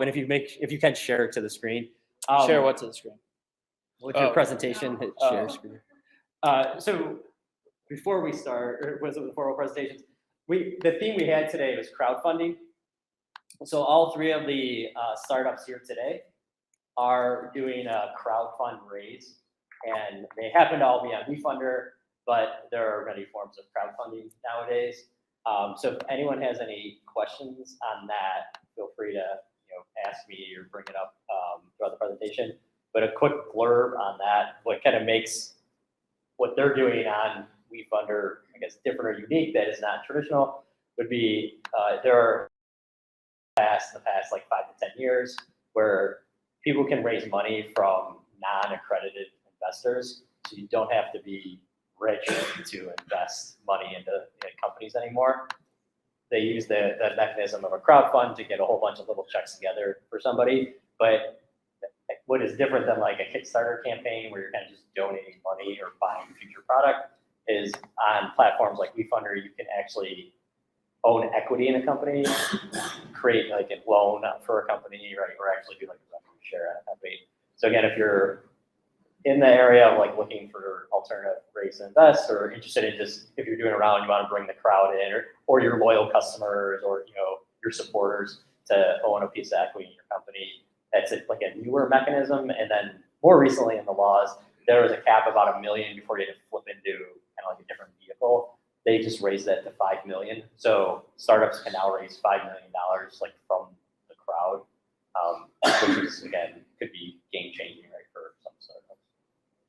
and if you can share it to the screen. Share what to the screen? With your presentation, hit share screen. So before we start, or was it the formal presentations? The theme we had today was crowdfunding. So all three of the startups here today are doing a crowdfund raise, and they happen to all be on WeFunder, but there are many forms of crowdfunding nowadays. So if anyone has any questions on that, feel free to ask me or bring it up throughout the presentation. But a quick blurb on that, what kind of makes what they're doing on WeFunder, I guess, different or unique that is not traditional, would be there are in the past like 5 to 10 years where people can raise money from non-accredited investors, so you don't have to be rich to invest money into companies anymore. They use the mechanism of a crowdfund to get a whole bunch of little checks together for somebody. But what is different than like a Kickstarter campaign where you're kind of just donating money or buying a future product is on platforms like WeFunder, you can actually own equity in a company, create like a loan for a company, right, or actually do like a revenue share at a company. So again, if you're in the area of like looking for alternative ways to invest, or interested in just, if you're doing a round, you want to bring the crowd in, or your loyal customers, or your supporters to own a piece of equity in your company, that's like a newer mechanism. And then more recently in the laws, there was a cap about $1 million before you had to flip into kind of like a different vehicle. They just raised that to $5 million. So startups can now raise $5 million like from the crowd, which is again could be game changing, right, for some startups.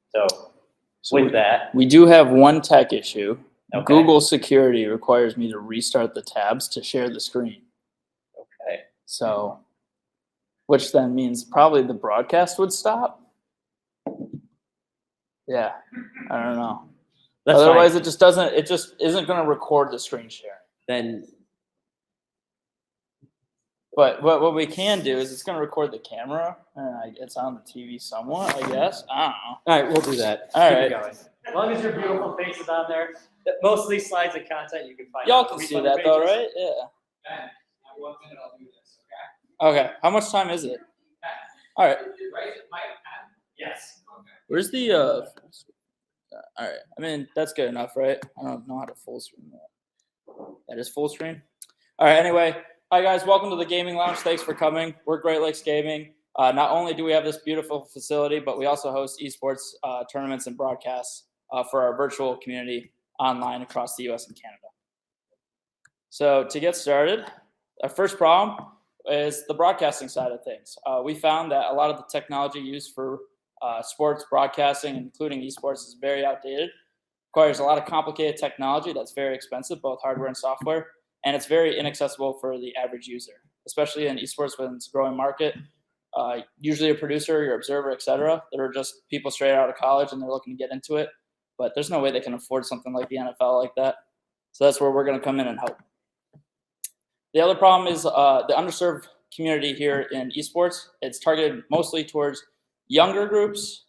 So with that, we do have one tech issue. Okay. Google security requires me to restart the tabs to share the screen. Okay. So, which then means probably the broadcast would stop. Yeah, I don't know. That's Otherwise, fine. it just isn't going to record the screen sharing. Then, but what we can do is it's going to record the camera, and it's on the TV somewhat, I guess. I don't know. all right, we'll do that. All Keep right. it going. As long as your beautiful face is on there. Most of these slides and content you can find. Y'all on can the see WeFunder that though, pages. right? Yeah. Ben, now 1 minute I'll do this, okay? Okay. How much time is it? Ben, All right. raise it, Mike, Ben? Yes. Okay. Where's the all right. I mean, that's good enough, right? I don't know how to full screen that. That is full screen. All right. Anyway, hi guys. Welcome to the Gaming Lounge. Thanks for coming. We're Great Lakes Gaming. Not only do we have this beautiful facility, but we also host esports tournaments and broadcasts for our virtual community online across the U.S. and Canada. So to get started, our first problem is the broadcasting side of things. We found that a lot of the technology used for sports broadcasting, including esports, is very outdated. Requires a lot of complicated technology that's very expensive, both hardware and software, and it's very inaccessible for the average user, especially in esports when it's a growing market. Usually a producer, your observer, etc. that are just people straight out of college and they're looking to get into it, but there's no way they can afford something like the NFL like that. So that's where we're going to come in and help. The other problem is the underserved community here in esports. It's targeted mostly towards younger groups,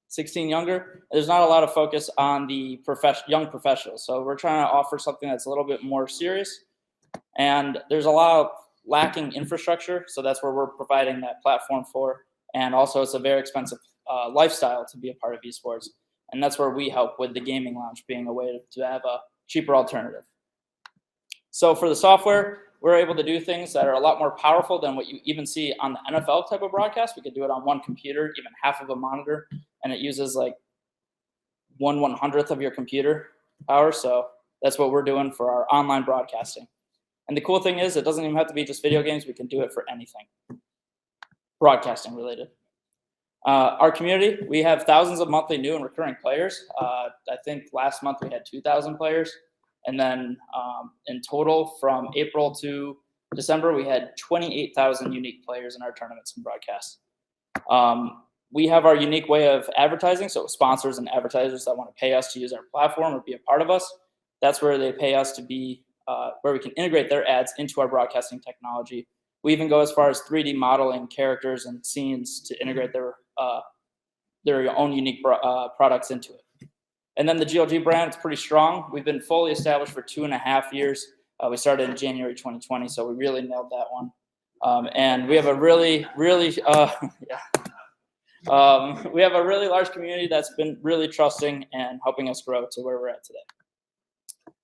16 younger. There's not a lot of focus on the young professionals. So we're trying to offer something that's a little bit more serious. And there's a lot of lacking infrastructure. So that's where we're providing that platform for. And also it's a very expensive lifestyle to be a part of esports. And that's where we help with the Gaming Lounge being a way to have a cheaper alternative. So for the software, we're able to do things that are a lot more powerful than what you even see on the NFL type of broadcast. We could do it on one computer, even half of a monitor, and it uses like 1/100th of your computer power. So that's what we're doing for our online broadcasting. And the cool thing is it doesn't even have to be just video games. We can do it for anything broadcasting related. Our community, we have thousands of monthly new and recurring players. I think last month we had 2,000 players. And then in total, from April to December, we had 28,000 unique players in our tournaments and broadcasts. We have our unique way of advertising, so sponsors and advertisers that want to pay us to use our platform or be a part of us. That's where they pay us to be, where we can integrate their ads into our broadcasting technology. We even go as far as 3D modeling characters and scenes to integrate their own unique products into it. And then the GLG brand, it's pretty strong. We've been fully established for 2.5 years. We started in January 2020, so we really nailed that one. And we have a really we have a really large community that's been really trusting and helping us grow to where we're at today.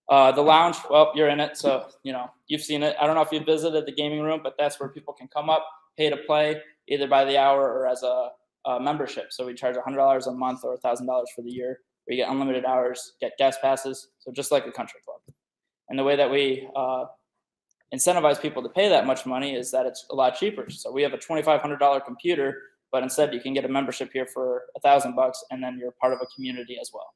The lounge, well, you're in it, so you've seen it. I don't know if you've visited the gaming room, but that's where people can come up, pay to play, either by the hour or as a membership. So we charge $100 a month or $1,000 for the year. Where you get unlimited hours, get guest passes, so just like a country club. And the way that we incentivize people to pay that much money is that it's a lot cheaper. So we have a $2,500 computer, but instead you can get a membership here for $1,000, and then you're part of a community as well.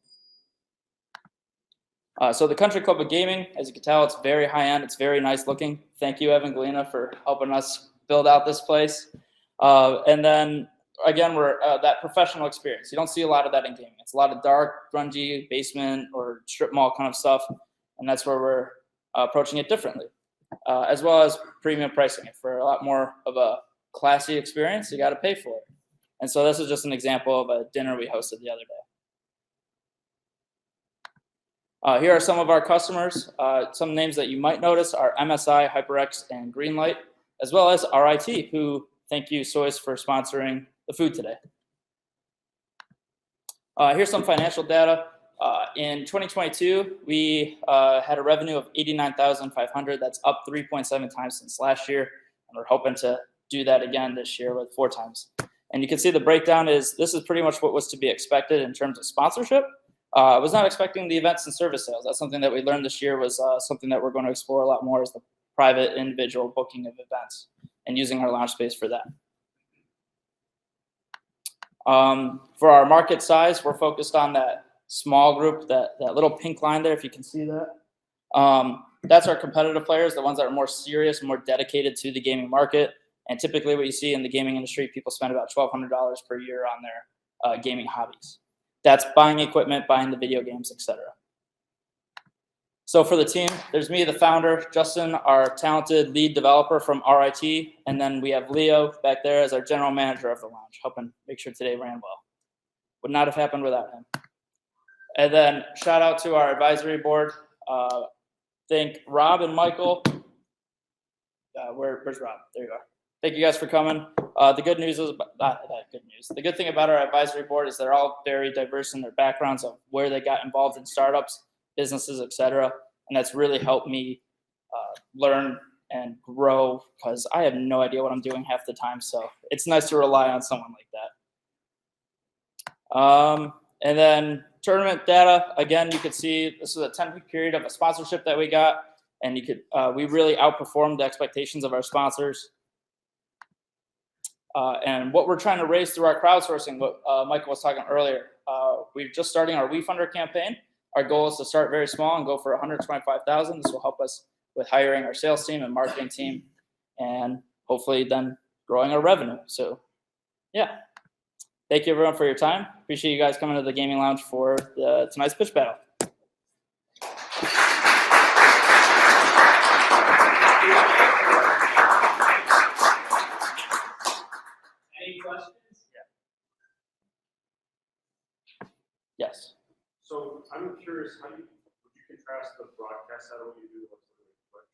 So the Country Club of Gaming, as you can tell, it's very high end. It's very nice looking. Thank you, Evan Galena, for helping us build out this place. And then again, we're that professional experience. You don't see a lot of that in gaming. It's a lot of dark, grungy basement or strip mall kind of stuff, and that's where we're approaching it differently, as well as premium pricing. For a lot more of a classy experience, you got to pay for it. And so this is just an example of a dinner we hosted the other day. Here are some of our customers. Some names that you might notice are MSI, HyperX, and Greenlight, as well as RIT, who thank you, Sois, for sponsoring the food today. Here's some financial data. In 2022, we had a revenue of $89,500. That's up 3.7 times since last year, and we're hoping to do that again this year with 4 times. And you can see the breakdown this is pretty much what was to be expected in terms of sponsorship. I was not expecting the events and service sales. That's something that we learned this year was something that we're going to explore a lot more, is the private individual booking of events and using our lounge space for that. For our market size, we're focused on that small group, that little pink line there, if you can see that. That's our competitive players, the ones that are more serious, more dedicated to the gaming market. And typically what you see in the gaming industry, people spend about $1,200 per year on their gaming hobbies. That's buying equipment, buying the video games, etc. So for the team, there's me, the founder, Justin, our talented lead developer from RIT, and then we have Leo back there as our general manager of the lounge, helping make sure today ran well. Would not have happened without him. And then shout out to our advisory board. Thank Rob and Michael. Where's Rob? There you are. Thank you guys for coming. The good news is, the good thing about our advisory board is they're all very diverse in their backgrounds of where they got involved in startups, businesses, etc. And that's really helped me learn and grow, because I have no idea what I'm doing half the time. So it's nice to rely on someone like that. And then tournament data, again, you could see this is a 10-week period of a sponsorship that we got, and we really outperformed the expectations of our sponsors. And what we're trying to raise through our crowdsourcing, what Michael was talking earlier, we're just starting our WeFunder campaign. Our goal is to start very small and go for $125,000. This will help us with hiring our sales team and marketing team, and hopefully then growing our revenue. So, yeah. Thank you, everyone, for your time. Appreciate you guys coming to the Gaming Lounge for tonight's pitch battle. Any questions? Yeah. Yes. So I'm curious, would you contrast the broadcast side of what you do with Twitch?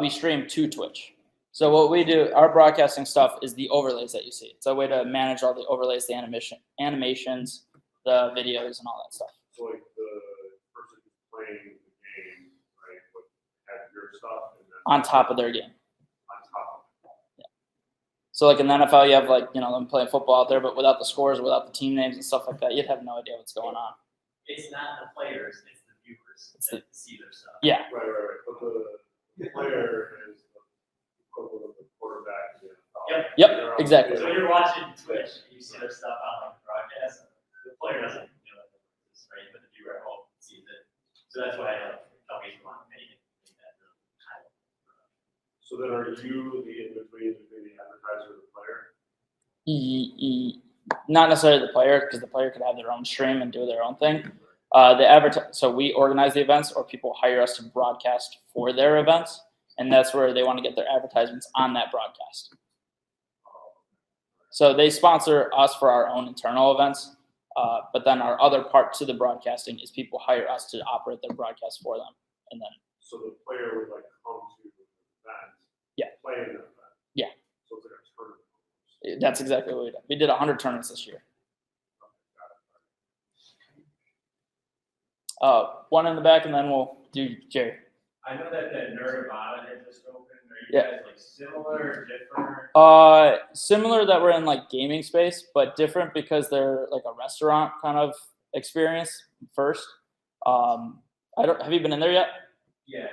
We stream to Twitch. So what we do, our broadcasting stuff is the overlays that you see. It's a way to manage all the overlays, the animations, the videos, and all that stuff. So like the person who's playing the game, right, would have your stuff and then On top of their game. on top of it. Yeah. So like in the NFL, you have them playing football out there, but without the scores, without the team names and stuff like that, you'd have no idea what's going on. It's not the players, it's the viewers that see their stuff. Yeah. Right. But the player is the equivalent of the quarterback. Yep, exactly. So when you're watching Twitch and you see their stuff on like the broadcast, the player doesn't know that it's right, but the viewer at home sees it. So that's why companies want to make that title. So then are you the in-between between the advertiser and the player? Not necessarily the player, because the player could have their own stream and do their own thing. So we organize the events, or people hire us to broadcast for their events, and that's where they want to get their advertisements on that broadcast. So they sponsor us for our own internal events, but then our other part to the broadcasting is people hire us to operate their broadcast for them, and then. So the player would come to the event, yeah, play in the event, That's exactly what we did. We did 100 tournaments this year. One in the back, and then we'll do Jerry. I know that the Nerdabada had just opened. Are you Yeah. guys like similar or different? Similar that we're in like gaming space, but different because they're like a restaurant kind of experience first. Have you been in there yet? Yeah.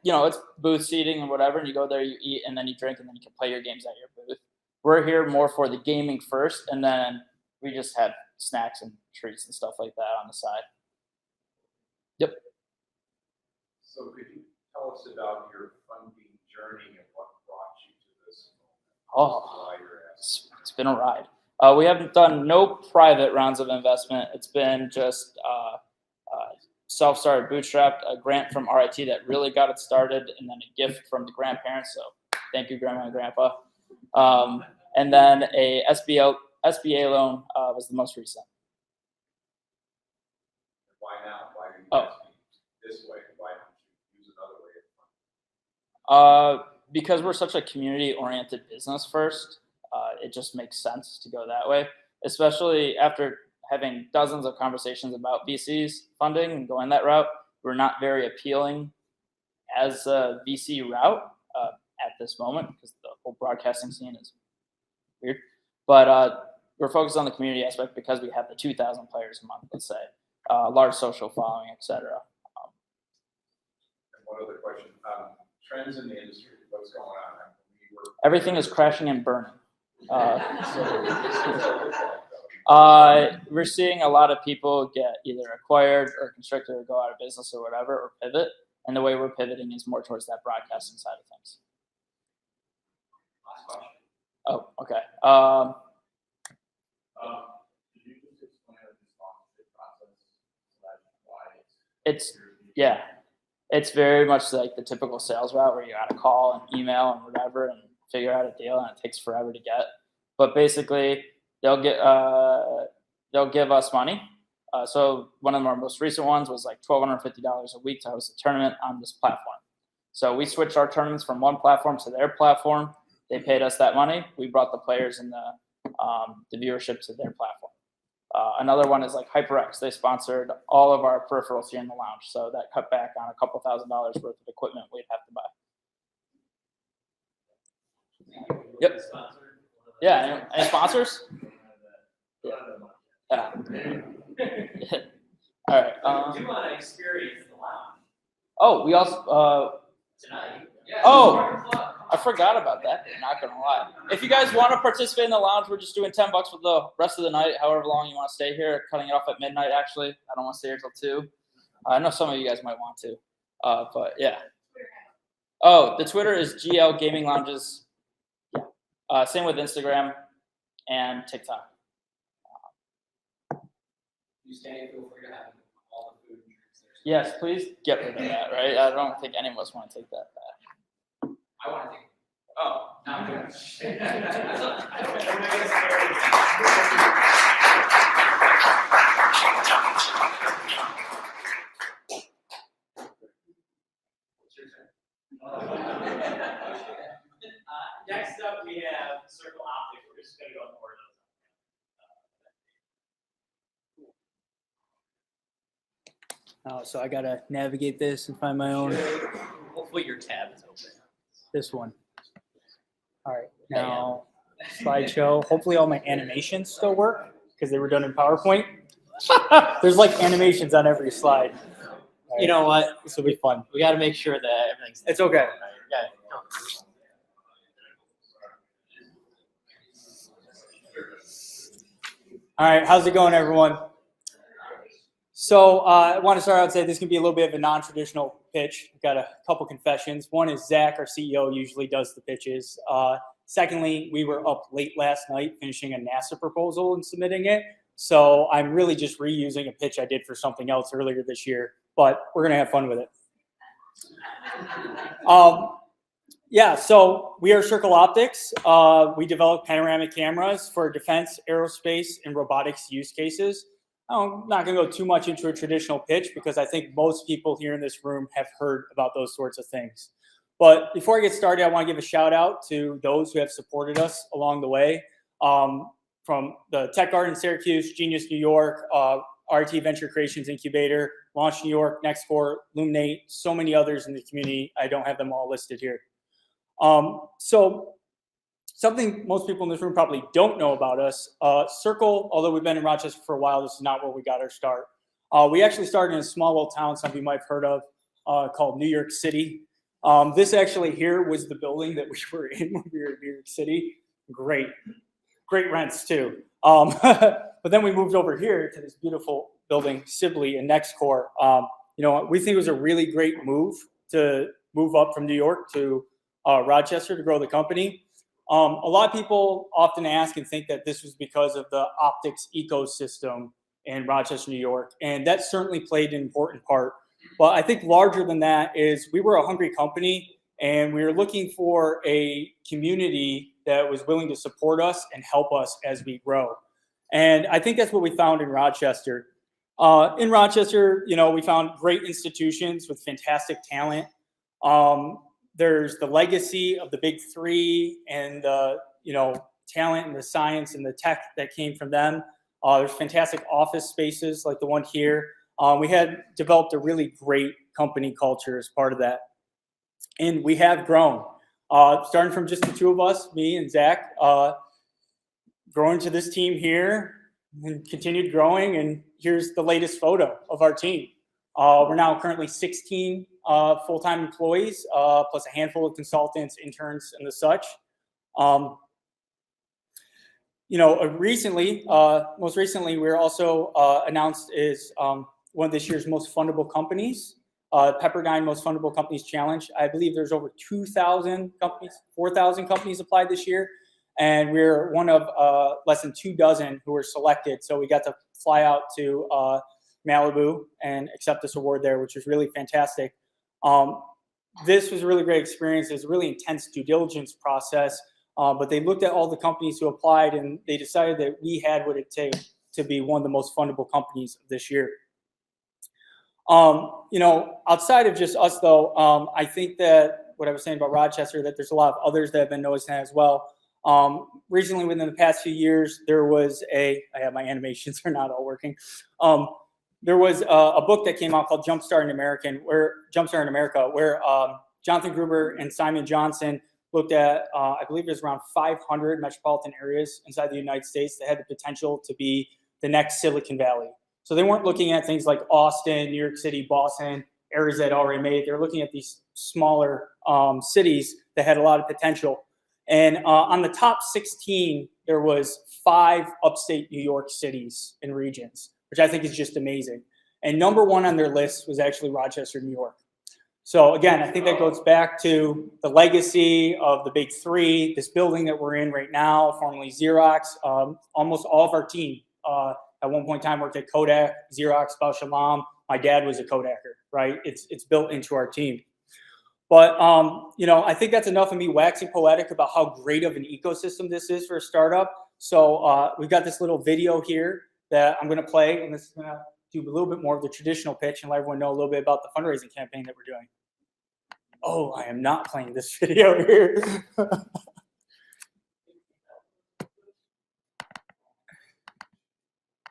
Yeah, it's booth seating and whatever, and you go there, you eat, and then you drink, and then you can play your games at your booth. We're here more for the gaming first, and then we just have snacks and treats and stuff like that on the side. Yep. So could you tell us about your funding journey and what brought you to this moment? Oh, Why you're asking. it's been a ride. We haven't done no private rounds of investment. It's been just self-started, bootstrapped, a grant from RIT that really got it started, and then a gift from the grandparents. So thank you, Grandma and Grandpa. And then a SBA loan was the most recent. Why now? Why do you Oh. ask me this way? Why don't you use another way of funding? Because we're such a community-oriented business first, it just makes sense to go that way, especially after having dozens of conversations about VCs funding and going that route. We're not very appealing as a VC route at this moment because the whole broadcasting scene is weird. But we're focused on the community aspect because we have the 2,000 players a month, let's say, large social following, etc. And one other question, trends in the industry, what's going on? Everything is crashing and burning. We're seeing a lot of people get either acquired or constricted or go out of business or whatever, or pivot. And the way we're pivoting is more towards that broadcasting side of things. Last question. Oh, okay. Could you just explain the sponsorship process? It's very much like the typical sales route where you got to call and email and whatever and figure out a deal, and it takes forever to get. But basically, they'll give us money. So one of our most recent ones was like $1,250 a week to host a tournament on this platform. So we switched our tournaments from one platform to their platform. They paid us that money. We brought the players and the viewership to their platform. Another one is like HyperX. They sponsored all of our peripherals here in the lounge. So that cut back on a couple $1,000s worth of equipment we'd have to buy. Yep. Yeah. Any sponsors? Yeah. All right. Do you want to experience the lounge Oh, we also. tonight? I forgot about that. Not gonna lie. If you guys want to participate in the lounge, we're just doing $10 for the rest of the night, however long you want to stay here. Cutting it off at midnight. Actually, I don't want to stay here till 2. I know some of you guys might want to, but yeah. Oh, the Twitter is GL Gaming Lounges. Yeah. Same with Instagram and TikTok. You stay, feel free to have all the food and drinks there. Yes, please get rid of that. Right? I don't think any of us want to take that back. I want to think. Oh, no, I'm good. Next up, we have Circle Optics. We're just going to go over those. So I gotta navigate this and find my own. Hopefully your tab is open. This one. All right, now slideshow. Hopefully all my animations still work because they were done in PowerPoint. There's like animations on every slide. You know what? This will be fun. We got to make sure that everything's. It's okay. Yeah. All right, how's it going, everyone? So I want to start out and say this can be a little bit of a non-traditional pitch. I've got a couple confessions. One is Zach, our CEO, usually does the pitches. Secondly, we were up late last night finishing a NASA proposal and submitting it. So I'm really just reusing a pitch I did for something else earlier this year, but we're going to have fun with it. Yeah, so we are Circle Optics. We develop panoramic cameras for defense, aerospace, and robotics use cases. I'm not going to go too much into a traditional pitch because I think most people here in this room have heard about those sorts of things. But before I get started, I want to give a shout out to those who have supported us along the way. from the Tech Garden in Syracuse, Genius New York, RT Venture Creations Incubator, Launch New York, NextCore, Luminate, so many others in the community. I don't have them all listed here. So something most people in this room probably don't know about us, Circle, although we've been in Rochester for a while, this is not where we got our start. We actually started in a small little town, some of you might have heard of, called New York City. This actually here was the building that we were in when we were in New York City. Great rents too. But then we moved over here to this beautiful building, Sibley and NextCore. We think it was a really great move to move up from New York to Rochester to grow the company. A lot of people often ask and think that this was because of the optics ecosystem in Rochester, New York, and that certainly played an important part. But I think larger than that is we were a hungry company, and we were looking for a community that was willing to support us and help us as we grow. And I think that's what we found in Rochester. In Rochester, we found great institutions with fantastic talent. There's the legacy of the big three and the, talent and the science and the tech that came from them. There's fantastic office spaces like the one here. We had developed a really great company culture as part of that. And we have grown. Starting from just the two of us, me and Zach, growing to this team here and continued growing. And here's the latest photo of our team. We're now currently 16 full-time employees, plus a handful of consultants, interns, and the such. Most recently, we were also announced as one of this year's most fundable companies, Pepperdine Most Fundable Companies Challenge. I believe there's over 2,000 companies, 4,000 companies applied this year, and we're one of less than 24 who were selected. So we got to fly out to Malibu and accept this award there, which was really fantastic. This was a really great experience. It was a really intense due diligence process, but they looked at all the companies who applied, and they decided that we had what it takes to be one of the most fundable companies this year. Outside of just us, though, I think that what I was saying about Rochester, that there's a lot of others that have been noticing that as well. Recently, within the past few years, there was my animations are not all working. There was a book that came out called Jumpstart in America, where Jonathan Gruber and Simon Johnson looked at, I believe there's around 500 metropolitan areas inside the United States that had the potential to be the next Silicon Valley. So they weren't looking at things like Austin, New York City, Boston, areas that already made it. They were looking at these smaller cities that had a lot of potential. And on the top 16, there was 5 upstate New York cities and regions, which I think is just amazing. And number 1 on their list was actually Rochester, New York. So again, I think that goes back to the legacy of the big three, this building that we're in right now, formerly Xerox. Almost all of our team at one point in time worked at Kodak, Xerox, Bausch & Lomb. My dad was a Kodaker, right? It's built into our team. But, I think that's enough of me waxing poetic about how great of an ecosystem this is for a startup. So we've got this little video here that I'm going to play, and this is going to do a little bit more of the traditional pitch and let everyone know a little bit about the fundraising campaign that we're doing. Oh, I am not playing this video here.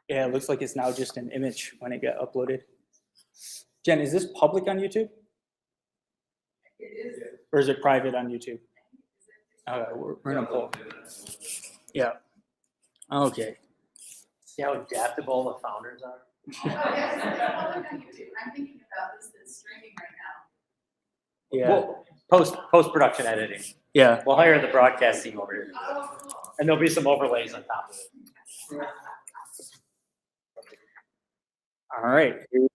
Yeah, it looks like it's now just an image when it got uploaded. Jen, is this public on YouTube? It is. Or is it private on YouTube? Okay, we're gonna pull. Yeah. Okay. See how adaptable the founders are? Oh, yes, it's public on YouTube. I'm thinking about this that's streaming right now. Yeah. Well, post-production editing. Yeah. We'll hire the broadcast team over here. Oh, cool. And there'll be some overlays on top of it. All right. Here we go.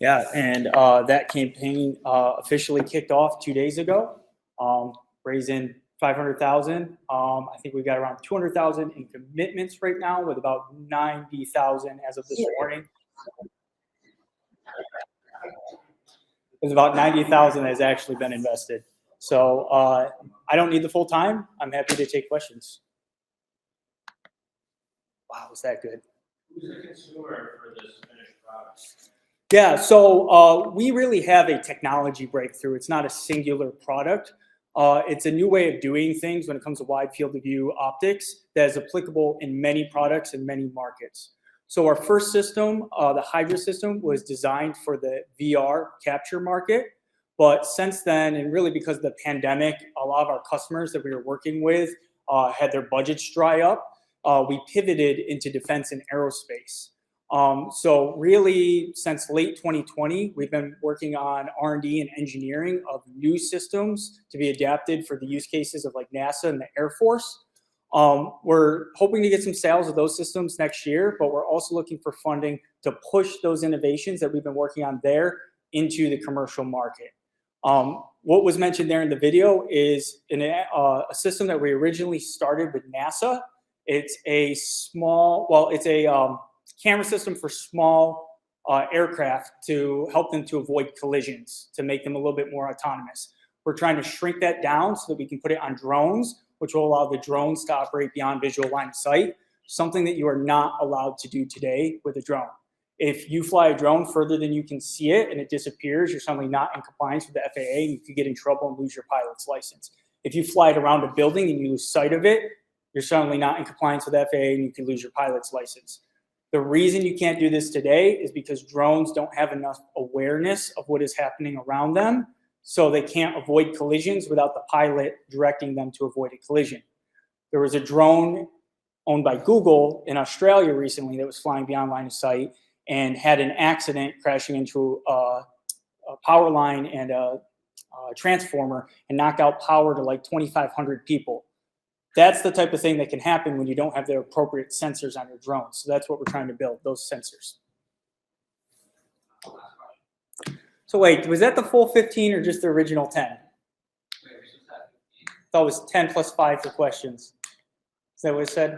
Yeah, and that campaign officially kicked off 2 days ago, raising 500,000. I think we got around 200,000 in commitments right now, with about 90,000 as of this morning. There's about 90,000 has actually been invested. So I don't need the full time. I'm happy to take questions. Wow, was that good? Who's the consumer for this finished product? Yeah, so we really have a technology breakthrough. It's not a singular product. It's a new way of doing things when it comes to wide field of view optics that is applicable in many products and many markets. So our first system, the Hydra system, was designed for the VR capture market. But since then, and really because of the pandemic, a lot of our customers that we were working with had their budgets dry up. We pivoted into defense and aerospace. So really, since late 2020, we've been working on R&D and engineering of new systems to be adapted for the use cases of like NASA and the Air Force. We're hoping to get some sales of those systems next year, but we're also looking for funding to push those innovations that we've been working on there into the commercial market. What was mentioned there in the video is a system that we originally started with NASA. It's a small, it's a camera system for small aircraft to help them to avoid collisions, to make them a little bit more autonomous. We're trying to shrink that down so that we can put it on drones, which will allow the drones to operate beyond visual line of sight, something that you are not allowed to do today with a drone. If you fly a drone further than you can see it and it disappears, you're suddenly not in compliance with the FAA and you could get in trouble and lose your pilot's license. If you fly it around a building and you lose sight of it, you're suddenly not in compliance with the FAA and you can lose your pilot's license. The reason you can't do this today is because drones don't have enough awareness of what is happening around them, so they can't avoid collisions without the pilot directing them to avoid a collision. There was a drone owned by Google in Australia recently that was flying beyond line of sight and had an accident crashing into a power line and a transformer and knocked out power to like 2,500 people. That's the type of thing that can happen when you don't have the appropriate sensors on your drone. So that's what we're trying to build, those sensors. So wait, was that the full 15 or just the original 10? I thought it was 10 plus 5 for questions. Is that what it said?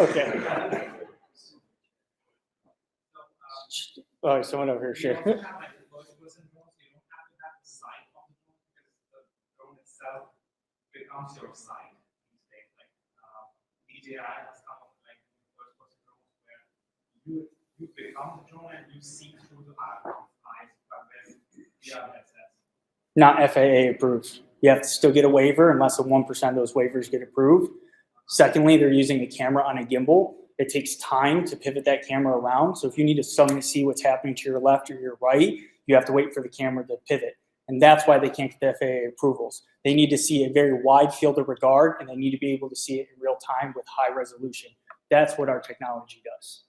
Okay. Oh, someone over here, sure. Becomes your site. Like DJI has come up like first person drones where you you become the drone and you see through the eyes, but then you have access. Not FAA approved. You have to still get a waiver and less than 1% of those waivers get approved. Secondly, they're using a camera on a gimbal. It takes time to pivot that camera around. So if you need to suddenly see what's happening to your left or your right, you have to wait for the camera to pivot. And that's why they can't get the FAA approvals. They need to see a very wide field of regard, and they need to be able to see it in real time with high resolution. That's what our technology does.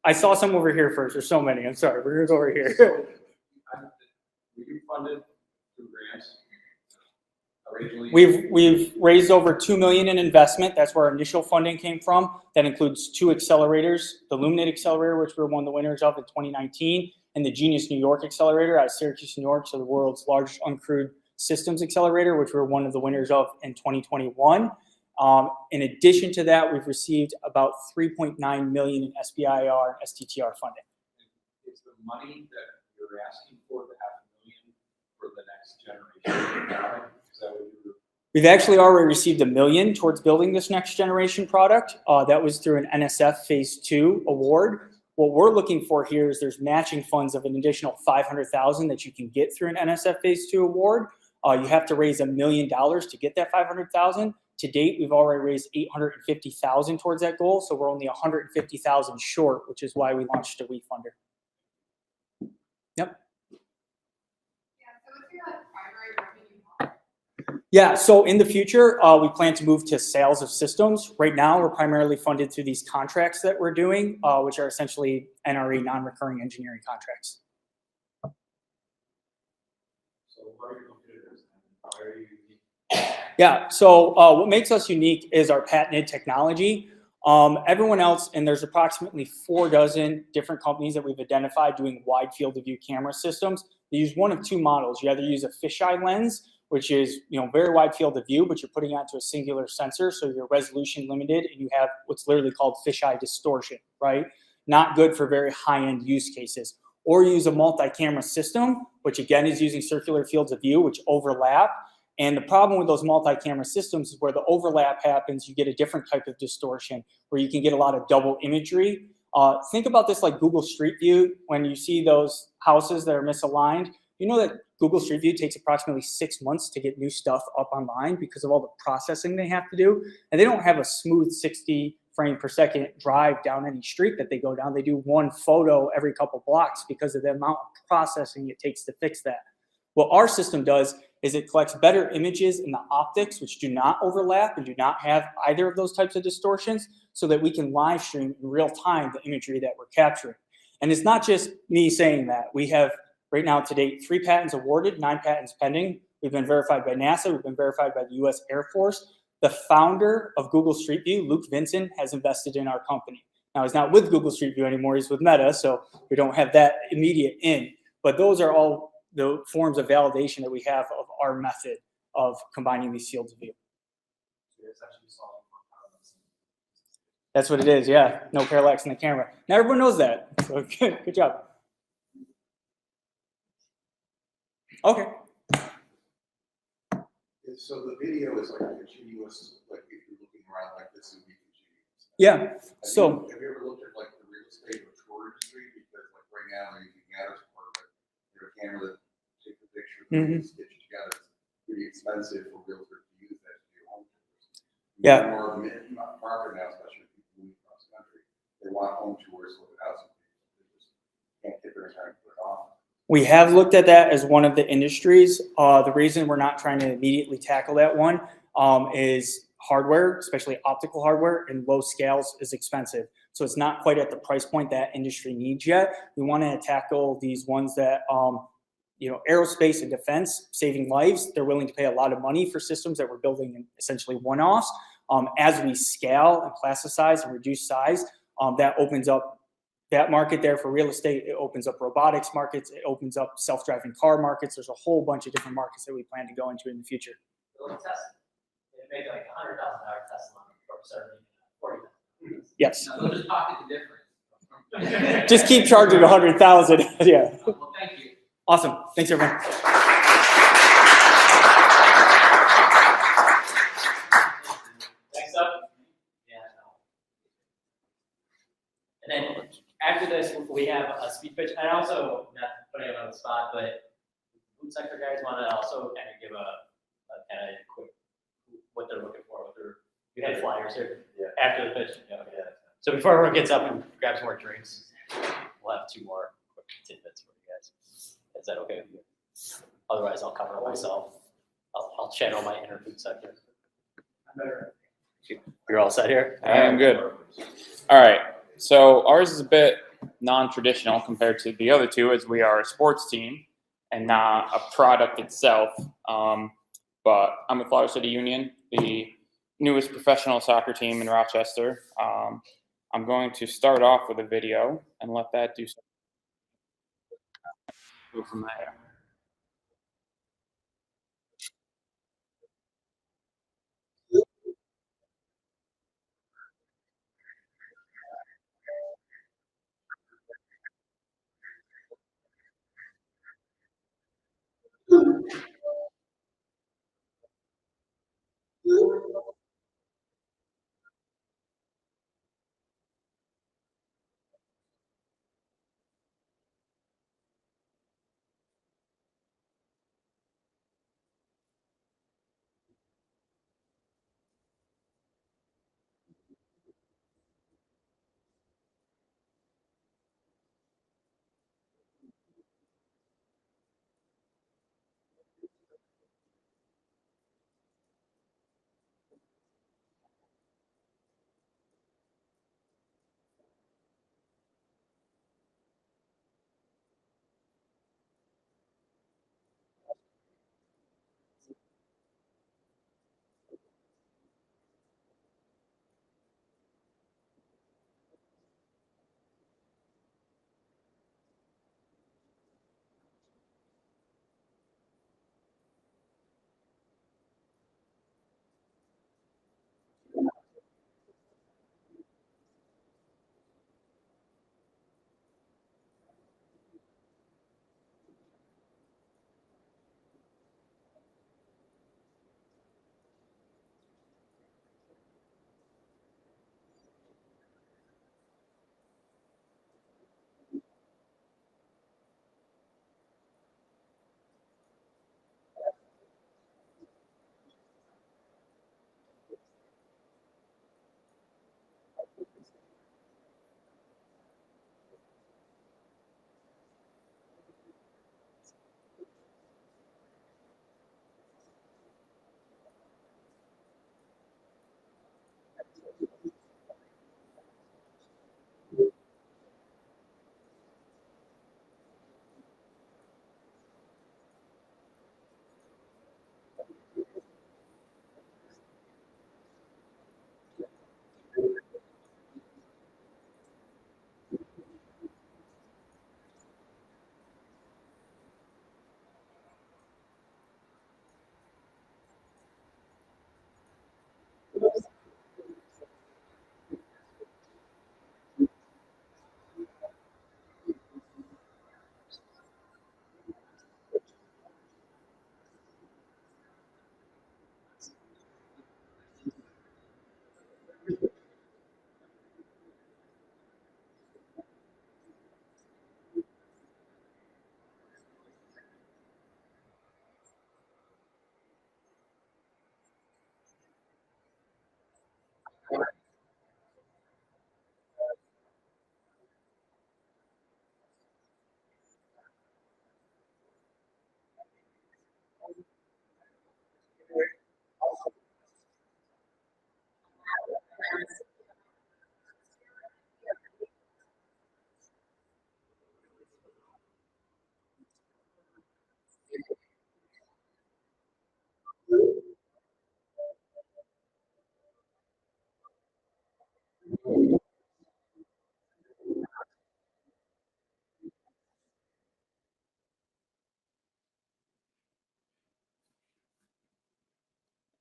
I saw some over here first. There's so many. I'm sorry. We're going to go over here. Were you funded through grants originally? We've raised over $2 million in investment. That's where our initial funding came from. That includes 2 accelerators, the Luminate Accelerator, which we were one of the winners of in 2019, and the Genius New York Accelerator out of Syracuse, New York, so the world's largest uncrewed systems accelerator, which we were one of the winners of in 2021. In addition to that, we've received about $3.9 million in SBIR and STTR funding. Is the money that you're asking for the $500,000 for the next generation? Is that what you're? We've actually already received $1 million towards building this next generation product. That was through an NSF Phase 2 award. What we're looking for here is there's matching funds of an additional $500,000 that you can get through an NSF Phase 2 award. You have to raise $1 million to get that $500,000. To date, we've already raised $850,000 towards that goal, so we're only $150,000 short, which is why we launched a WeFunder. Yep. Yeah, so what's your like primary revenue model? Yeah, so in the future, we plan to move to sales of systems. Right now, we're primarily funded through these contracts that we're doing, which are essentially NRE, non-recurring engineering contracts. So what are your competitors? Why are you unique? Yeah, so what makes us unique is our patented technology. Everyone else, and there's approximately 4 dozen different companies that we've identified doing wide field of view camera systems. They use one of 2 models. You either use a fisheye lens, which is very wide field of view, but you're putting it onto a singular sensor, so your resolution limited, and you have what's literally called fisheye distortion, right? Not good for very high-end use cases. Or use a multi-camera system, which again is using circular fields of view, which overlap. And the problem with those multi-camera systems is where the overlap happens, you get a different type of distortion where you can get a lot of double imagery. Think about this like Google Street View. When you see those houses that are misaligned, you know that Google Street View takes approximately 6 months to get new stuff up online because of all the processing they have to do. And they don't have a smooth 60 frame per second drive down any street that they go down. They do 1 photo every couple blocks because of the amount of processing it takes to fix that. What our system does is it collects better images in the optics, which do not overlap and do not have either of those types of distortions, so that we can live stream in real time the imagery that we're capturing. And it's not just me saying that. We have right now to date 3 patents awarded, 9 patents pending. We've been verified by NASA. We've been verified by the US Air Force. The founder of Google Street View, Luke Vincent, has invested in our company. Now, he's not with Google Street View anymore. He's with Meta, so we don't have that immediate in. But those are all the forms of validation that we have of our method of combining these fields of view. That's what it is, yeah. No parallax in the camera. Now everyone knows that, so good job. Okay. So the video is like a continuous, like if you're looking around like this, it would be continuous. Yeah, so. Have you ever looked at like the real estate or tour industry? Because like right now, they're using Matterport, but their camera that takes the picture and stitch it together. It's pretty expensive for realtors to use that to do home tours. Yeah. More of a market now, especially people moving across the country. They want home tours with housing. They just can't get their time to put it on. We have looked at that as one of the industries. The reason we're not trying to immediately tackle that one is hardware, especially optical hardware, and low scales is expensive. So it's not quite at the price point that industry needs yet. We want to tackle these ones that, aerospace and defense, saving lives. They're willing to pay a lot of money for systems that we're building in essentially one-offs. As we scale and plasticize and reduce size, that opens up that market there for real estate. It opens up robotics markets. It opens up self-driving car markets. There's a whole bunch of different markets that we plan to go into in the future. Like Tesla, they make like $100,000 Tesla for serving 40,000. Yes. No, they'll just pocket the difference. Just keep charging 100,000. Yeah. Well, thank you. Awesome. Thanks, everyone. Next up. Yeah. after this, we have a speed pitch, and also, not putting it on the spot, but food sector guys want to also kind of give a kind of quick, what they're looking for, you had flyers here. Yeah. After the pitch, yeah, okay. So before everyone gets up and grabs more drinks, we'll have 2 more quick tidbits for you guys. Is that okay with you? Otherwise, I'll cover it myself. I'll channel my inner food sector. You're all set here? I am good. All right. So ours is a bit non-traditional compared to the other two, as we are a sports team and not a product itself. But I'm with Flower City Union, the newest professional soccer team in Rochester. I'm going to start off with a video and let that do something. Go from there.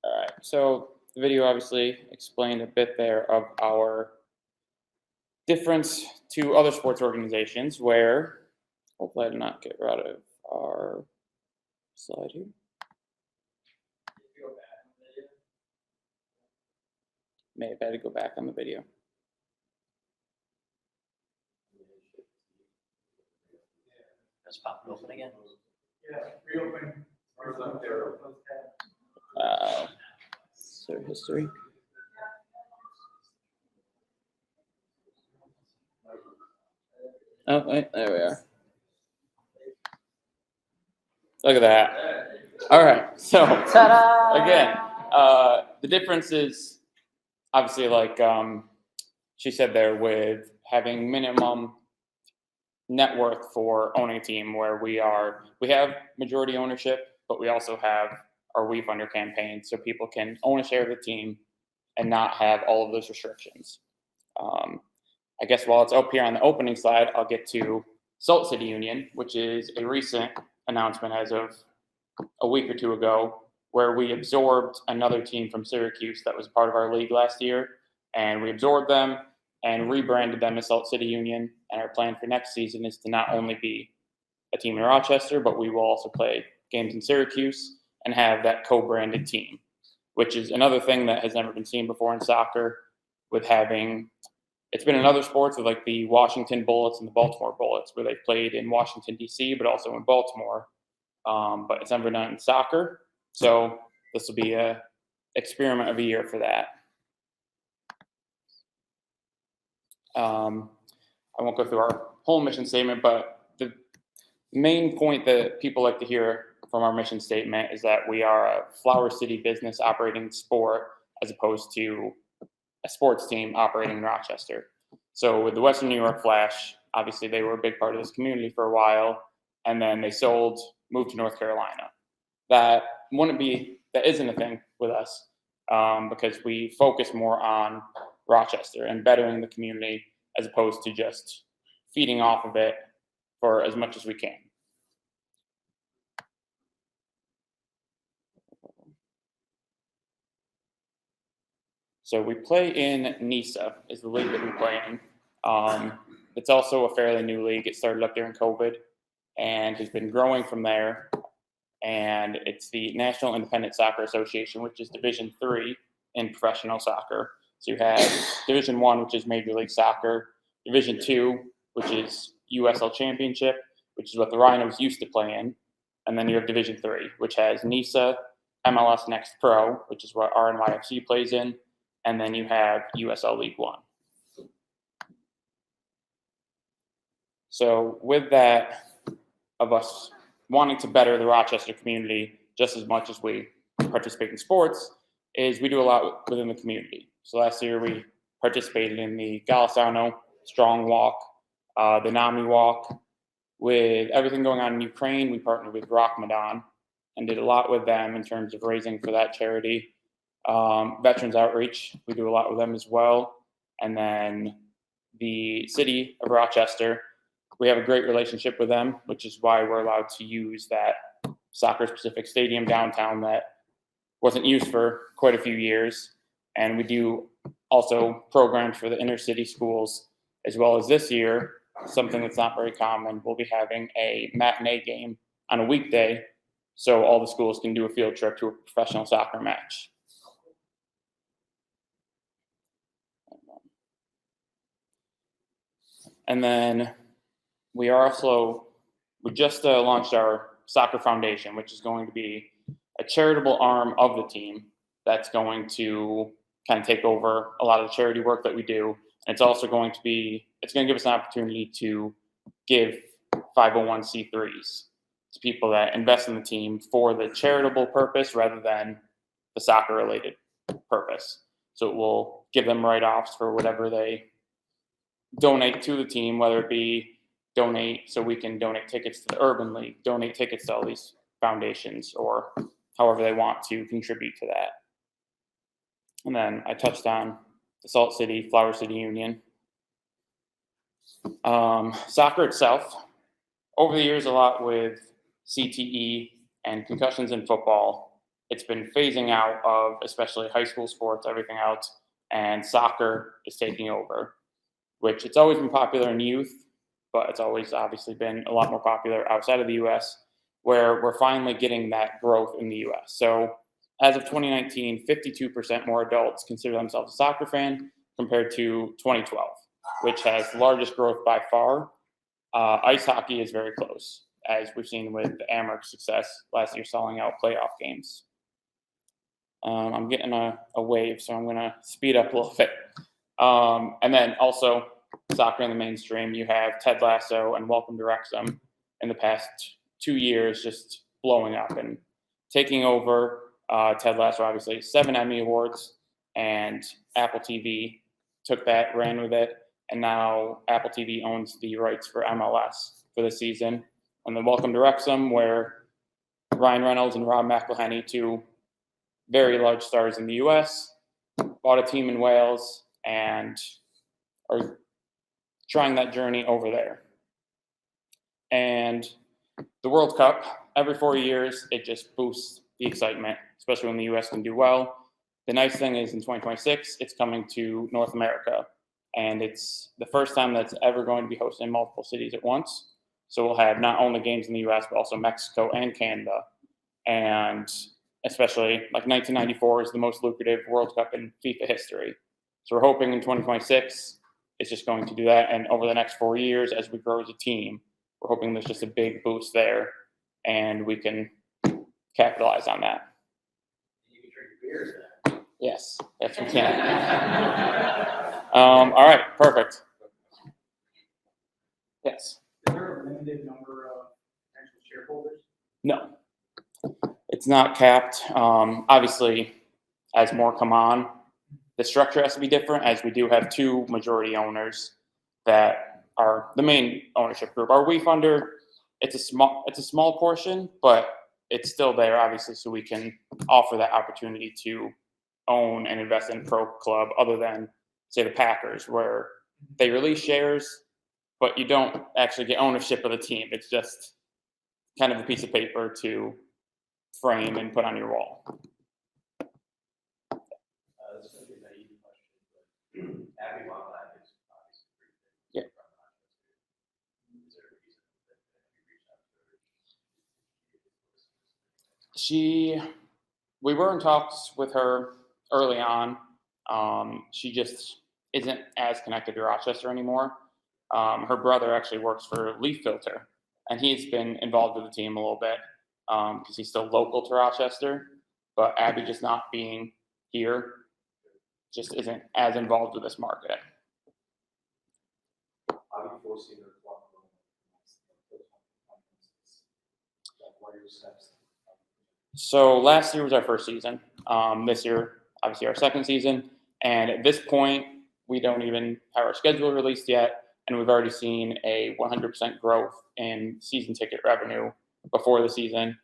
All right, so the video obviously explained a bit there of our difference to other sports organizations where, hopefully I did not get rid of our slide here. May have had to go back on the video. Just pop it open again. Yeah, reopen. So history. Oh, wait, there we are. Look at that. All right, so Ta-da! again, the difference is obviously like she said there with having minimum net worth for owning a team where we have majority ownership, but we also have our We Funder campaign so people can own a share of the team and not have all of those restrictions. I guess while it's up here on the opening slide, I'll get to Salt City Union, which is a recent announcement as of a week or two ago, where we absorbed another team from Syracuse that was part of our league last year, and we absorbed them and rebranded them as Salt City Union. And our plan for next season is to not only be a team in Rochester, but we will also play games in Syracuse and have that co-branded team, which is another thing that has never been seen before in soccer, with having, it's been in other sports with like the Washington Bullets and the Baltimore Bullets, where they've played in Washington, D.C., but also in Baltimore. But it's never done in soccer. So this will be a experiment of a year for that. I won't go through our whole mission statement, but the main point that people like to hear from our mission statement is that we are a Flower City business operating sport as opposed to a sports team operating in Rochester. So with the Western New York Flash, obviously they were a big part of this community for a while, and then they moved to North Carolina. That isn't a thing with us because we focus more on Rochester and bettering the community as opposed to just feeding off of it for as much as we can. So we play in NISA, is the league that we play in. It's also a fairly new league. It started up during COVID and has been growing from there. And it's the National Independent Soccer Association, which is Division III in professional soccer. So you have Division I, which is Major League Soccer, Division II, which is USL Championship, which is what the Rhinos used to play in. And then you have Division III, which has NISA, MLS Next Pro, which is what RNYFC plays in, and then you have USL League One. So with that, of us wanting to better the Rochester community just as much as we participate in sports, is we do a lot within the community. So last year we participated in the Golisano Strong Walk, the NAMI Walk. With everything going on in Ukraine, we partnered with Ramadan and did a lot with them in terms of raising for that charity. Veterans Outreach, we do a lot with them as well. And then the city of Rochester, we have a great relationship with them, which is why we're allowed to use that soccer-specific stadium downtown that wasn't used for quite a few years. And we do also programs for the inner city schools, as well as this year, something that's not very common. We'll be having a matinee game on a weekday, so all the schools can do a field trip to a professional soccer match. And then we just launched our soccer foundation, which is going to be a charitable arm of the team that's going to kind of take over a lot of the charity work that we do. And it's also going to give us an opportunity to give 501c3s to people that invest in the team for the charitable purpose rather than the soccer related purpose. So it will give them write-offs for whatever they donate to the team, whether it be donate so we can donate tickets to the Urban League, donate tickets to all these foundations, or however they want to contribute to that. And then I touched on the Salt City, Flower City Union. Soccer itself, over the years, a lot with CTE and concussions in football, it's been phasing out of especially high school sports, everything else, and soccer is taking over, which it's always been popular in youth, but it's always obviously been a lot more popular outside of the U.S., where we're finally getting that growth in the U.S. So as of 2019, 52% more adults consider themselves a soccer fan compared to 2012, which has the largest growth by far. Ice hockey is very close. as we've seen with the Amherst success last year, selling out playoff games. I'm getting a wave, so I'm going to speed up a little bit. And then also, soccer in the mainstream, you have Ted Lasso and Welcome to Wrexham in the past 2 years just blowing up and taking over. Ted Lasso, obviously, 7 Emmy Awards, and Apple TV took that, ran with it, and now Apple TV owns the rights for MLS for the season. And then Welcome to Wrexham, where Ryan Reynolds and Rob McElhenney, 2 very large stars in the U.S., bought a team in Wales and are trying that journey over there. And the World Cup, every 4 years, it just boosts the excitement, especially when the U.S. can do well. The nice thing is in 2026, it's coming to North America, and it's the first time that's ever going to be hosted in multiple cities at once. So we'll have not only games in the U.S., but also Mexico and Canada. And especially like 1994 is the most lucrative World Cup in FIFA history. So we're hoping in 2026, it's just going to do that. And over the next 4 years, as we grow as a team, we're hoping there's just a big boost there and we can capitalize on that. You can drink beers then. Yes, yes, we can. All right, perfect. Yes. Is there a limited number of potential shareholders? No, it's not capped. Obviously, as more come on, the structure has to be different, as we do have 2 majority owners that are the main ownership group. Our We Funder, it's a small portion, but it's still there, obviously, so we can offer that opportunity to own and invest in a pro club other than, say, the Packers, where they release shares, but you don't actually get ownership of the team. It's just kind of a piece of paper to frame and put on your wall. This is a naive question, but Abby Wildlife is obviously pretty big. Yeah. Is there a reason that you reached out to her? We were in talks with her early on. She just isn't as connected to Rochester anymore. Her brother actually works for Leaf Filter, and he's been involved with the team a little bit because he's still local to Rochester. But Abby just not being here just isn't as involved with this market. How do you foresee their clock going? What are your steps? So last year was our first season. This year, obviously, our second season. And at this point, we don't even have our schedule released yet. And we've already seen a 100% growth in season ticket revenue before the season,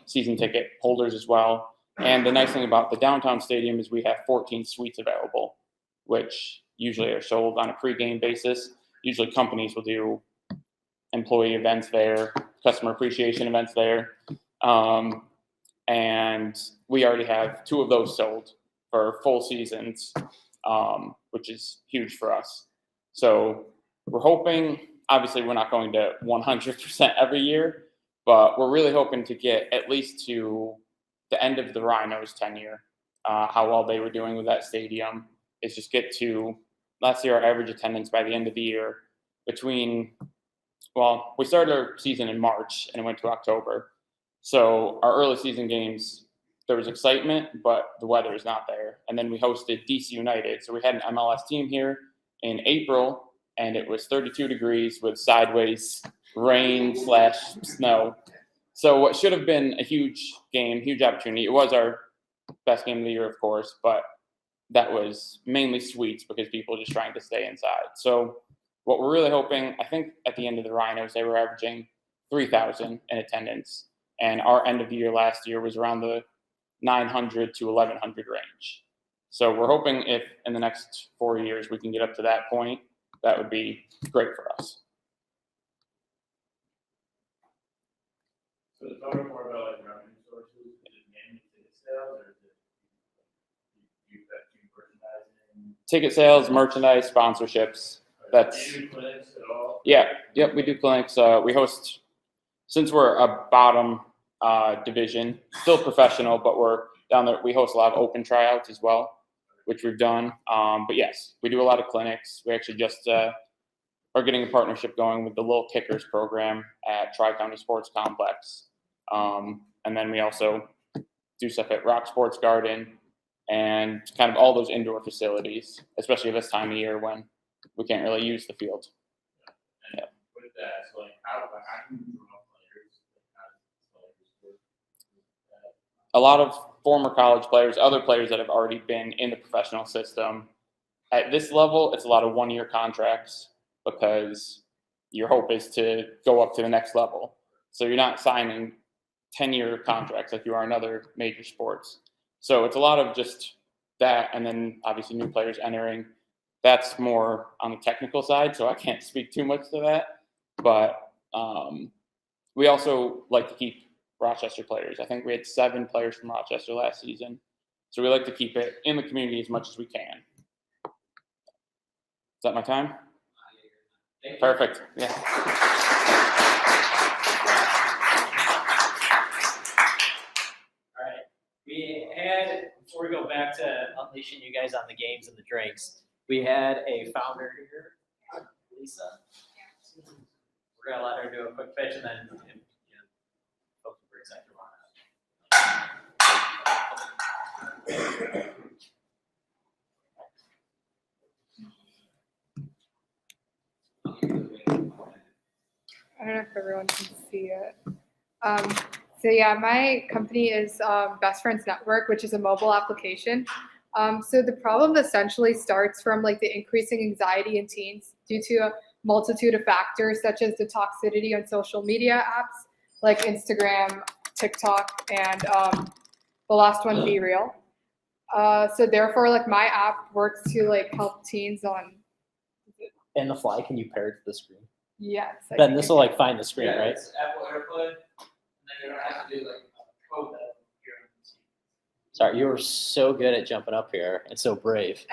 season ticket holders as well. And the nice thing about the downtown stadium is we have 14 suites available, which usually are sold on a pregame basis. Usually companies will do employee events there, customer appreciation events there. And we already have 2 of those sold for full seasons, which is huge for us. So we're hoping, obviously we're not going to 100% every year, but we're really hoping to get at least to the end of the Rhinos' tenure, how well they were doing with that stadium, is just get to, last year our average attendance by the end of the year we started our season in March and it went to October. So our early season games, there was excitement, but the weather is not there. And then we hosted DC United. So we had an MLS team here in April, and it was 32 degrees with sideways rain/snow. So what should have been a huge game, huge opportunity. It was our best game of the year, of course, but that was mainly suites because people were just trying to stay inside. So what we're really hoping, I think at the end of the Rhinos, they were averaging 3,000 in attendance. And our end of the year last year was around the 900 to 1,100 range. So we're hoping if in the next 4 years we can get up to that point, that would be great for us. So talking more about like revenue sources, is it mainly ticket sales or is it you got team merchandising? Ticket sales, merchandise, sponsorships. That's Do you do clinics at all? Yep, we do clinics. We host, since we're a bottom division, still professional, but we're down there. We host a lot of open tryouts as well, which we've done. But yes, we do a lot of clinics. We actually just are getting a partnership going with the Little Kickers program at Tri-County Sports Complex. And then we also do stuff at Rock Sports Garden and kind of all those indoor facilities, especially this time of year when we can't really use the field. And with that, so like how do you promote players? How does players work? A lot of former college players, other players that have already been in the professional system. At this level, it's a lot of one-year contracts because your hope is to go up to the next level. So you're not signing 10-year contracts like you are in other major sports. So it's a lot of just that, and then obviously new players entering. That's more on the technical side, so I can't speak too much to that. But we also like to keep Rochester players. I think we had 7 players from Rochester last season. So we like to keep it in the community as much as we can. Is that my time? Perfect. Yeah. All right. We had, before we go back to unleashing you guys on the games and the drinks, we had a founder here, Lisa. We're gonna let her do a quick pitch and then folks will bring second one out. I don't know if everyone can see it. So yeah, my company is Best Friends Network, which is a mobile application. So the problem essentially starts from like the increasing anxiety in teens due to a multitude of factors such as the toxicity on social media apps like Instagram, TikTok, and the last one, Be Real. So therefore, like my app works to like help teens on. And the fly, can you pair it to the screen? Yes. I Ben, think this I will can. like find the screen, right? It's Apple AirPlay, and then you don't have to do like a code that here on the TV. Sorry, you were so good at jumping up here and so brave.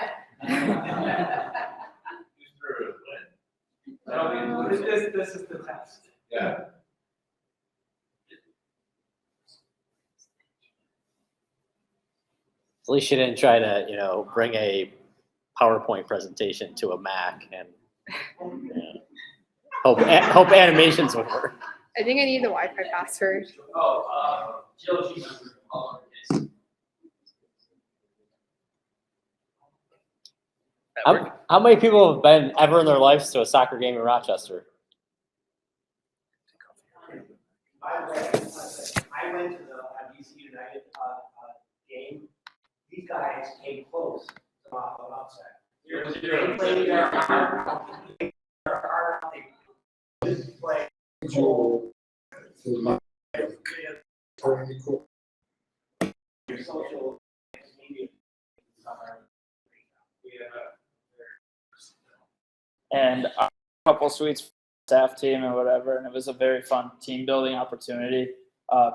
This is the test. Yeah. At least you didn't try to, bring a PowerPoint presentation to a Mac and hope animations would work. I think I need the Wi-Fi password. Jill, she's all over this. How many people have been ever in their lives to a soccer game in Rochester? I went to the DC United game. These guys came close to the outside. They played their heart out. They played. Social media. And a couple suites for the staff team and whatever, and it was a very fun team building opportunity.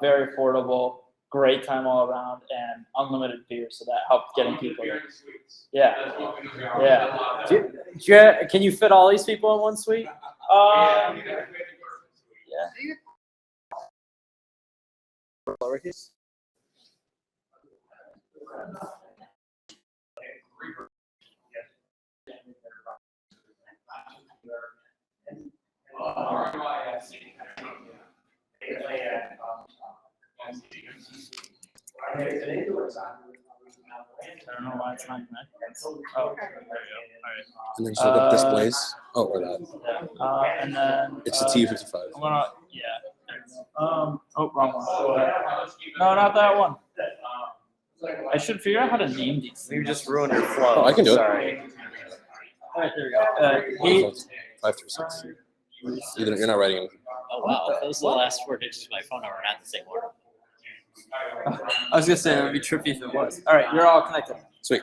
Very affordable, great time all around, and unlimited beer, so that helped getting people in. Yeah, yeah. Can you fit all these people in one suite? Yeah. I don't know why it's not connected. Oh, there you go. And then just look up displays. Oh, or that. All right. And then It's the T55. I'm gonna, yeah. There you go. Oh, wrong one. No, not that one. I should figure out how to name these. You just ruined your flow. Oh, I can do it. Sorry. All right, there we go. 536. You're not writing anything. Oh wow, those are the last 4 digits of my phone number, not the same one. I was gonna say it would be trippy if it was. All right, you're all connected. Sweet.